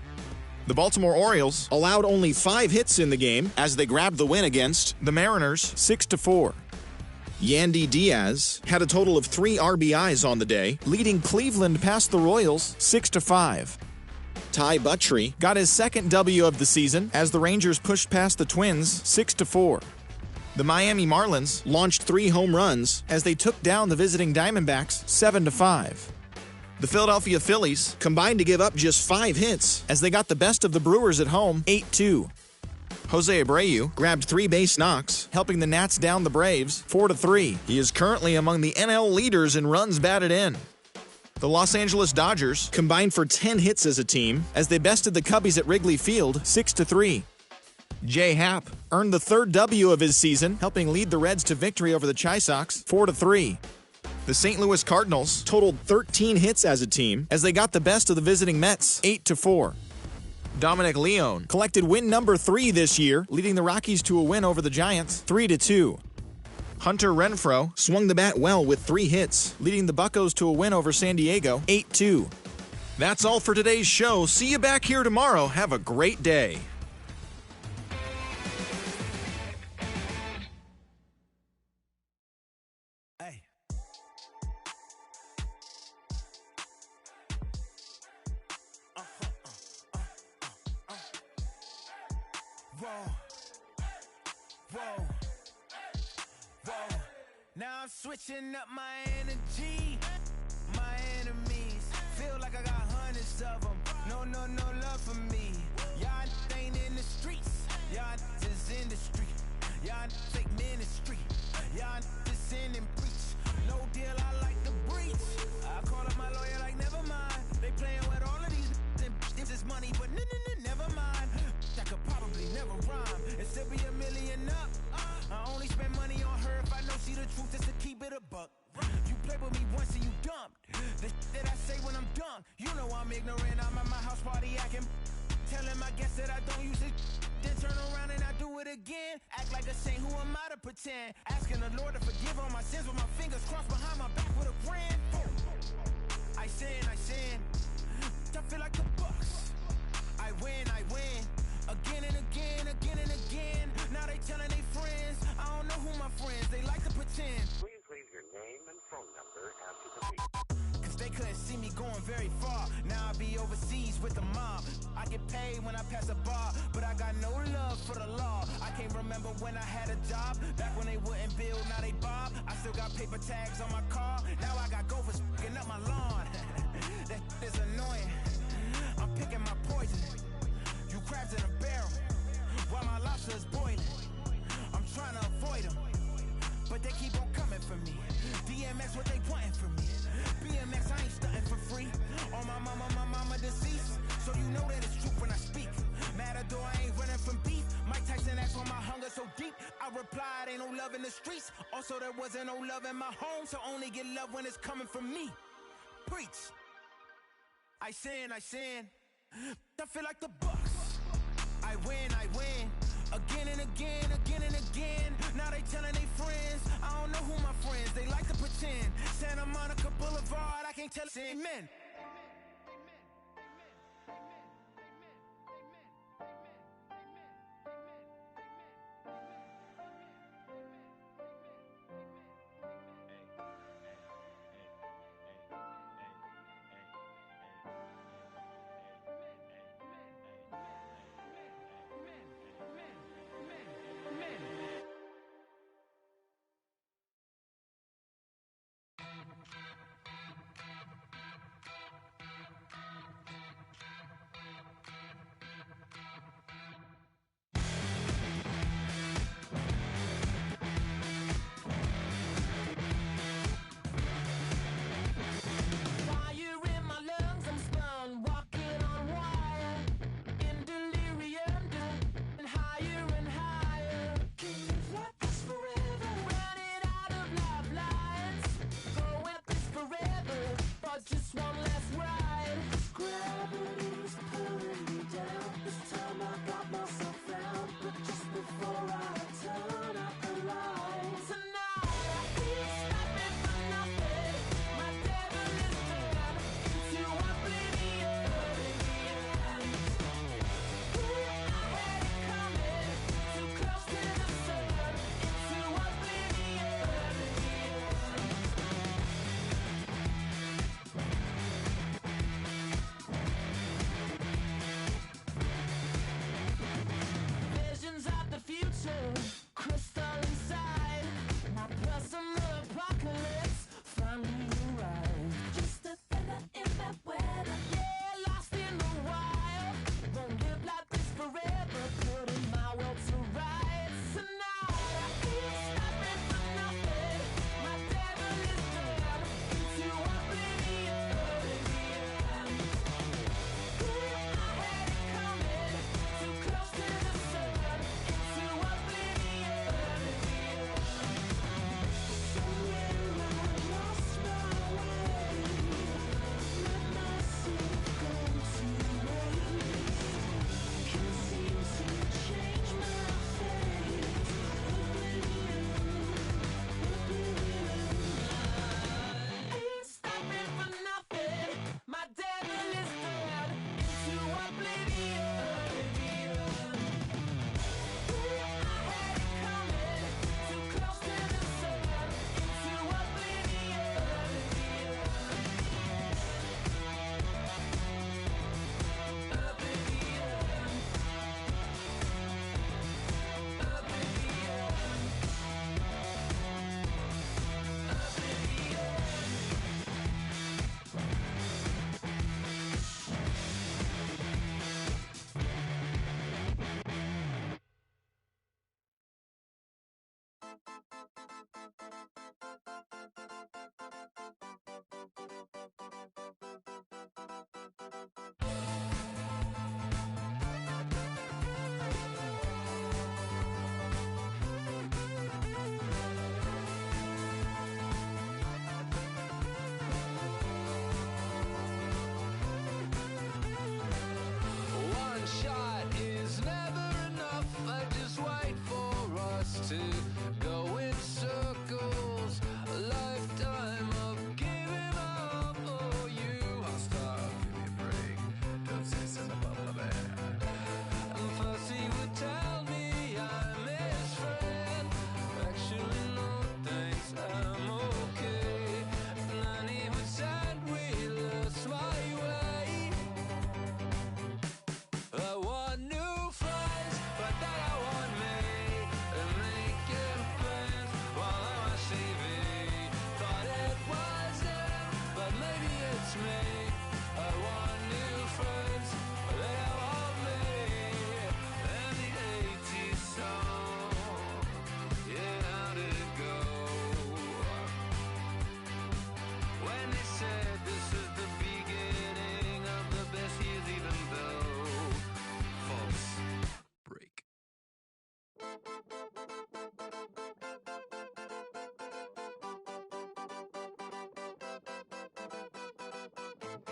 The Baltimore Orioles allowed only 5 hits in the game as they grabbed the win against the Mariners 6-4. Yandy Diaz had a total of 3 RBIs on the day, leading Cleveland past the Royals 6-5. Ty Buttrey got his 2nd W of the season as the Rangers pushed past the Twins 6-4. The Miami Marlins launched 3 home runs as they took down the visiting Diamondbacks 7-5. The Philadelphia Phillies combined to give up just 5 hits as they got the best of the Brewers at home 8-2. Jose Abreu grabbed 3 base knocks, helping the Nats down the Braves 4-3. He is currently among the NL leaders in runs batted in. The Los Angeles Dodgers combined for 10 hits as a team as they bested the Cubbies at Wrigley Field 6-3. Jay Happ earned the 3rd W of his season, helping lead the Reds to victory over the Chi Sox 4-3. The St. Louis Cardinals totaled 13 hits as a team as they got the best of the visiting Mets 8-4. Dominic Leone collected win number 3 this year, leading the Rockies to a win over the Giants, 3-2. Hunter Renfroe swung the bat well with 3 hits, leading the Buccos to a win over San Diego, 8-2. That's all for today's show. See you back here tomorrow. Have a great day. Hey. Whoa. Whoa. Whoa. Now I'm switching up my energy. My enemies feel like I got hundreds of them. No love for me. Y'all ain't in the streets. Y'all just in the street. Y'all take ministry. Y'all just in and preach. No deal, I like the breach. I call up my lawyer like, never mind. They playing with all of these and this is money, but never mind. I could probably never rhyme and still be a million up. I only spend money on her if I know she the truth, just to keep it a buck. You play with me once and you dumped. The that I say when I'm done, you know I'm ignorant. I'm at my house party acting, telling my guests that I don't use it. Then turn around and I do it again. Act like a saint, who am I to pretend? Asking the Lord to forgive all my sins with my fingers crossed behind my back with a grin. I sin. I feel like the Bucks. I win. Again and again. Now they telling their friends. I don't know who my friends, they like to pretend. Please leave your name and phone number after the beep. Cause they couldn't see me going very far. Now I be overseas with the mob. I get paid when I pass a bar, but I got no love for the law. I can't remember when I had a job. Back when they wouldn't build, now they bob. I still got paper tags on my car. Now I got gophers f***ing up my lawn. That is annoying. I'm picking my poison. You crabs in a barrel, while my lobster is boiling. I'm trying to avoid them, but they keep on coming for me. DMX, what they wanting from me. BMX, I ain't stunting for free. On my mama deceased, so you know that it's true when I speak. Matador, I ain't running from beef. Mike Tyson asked why my hunger so deep. I replied, ain't no love in the streets. Also, there wasn't no love in my home, so only get love when it's coming from me. Preach. I sin. I feel like the Bucks. I win. Again and again. Now they telling their friends. I don't know who my friends, they like to pretend. Santa Monica Boulevard, I can't tell amen. One shot is never enough. I just wait for us to go in circles. A lifetime of giving up for you. I'll stop, give me a break. Don't say something about my bad. And first he would tell me I'm his friend. Actually, no thanks, I'm okay. And then he would send wheelers my way. I want new friends, but then I want me. And making plans while I'm on TV. Thought it was him, but maybe it's me. I want new friends, but then I want me. And the 80s song, yeah, how did it go? When they said this is the beginning of the best years, even though false break.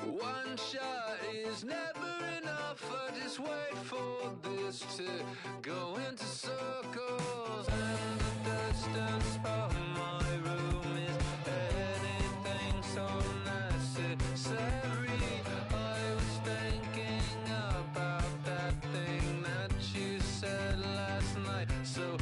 One shot is never enough. I just wait for this to go into circles. And the distance from my room is anything so necessary. I was thinking about that thing that you said last night. So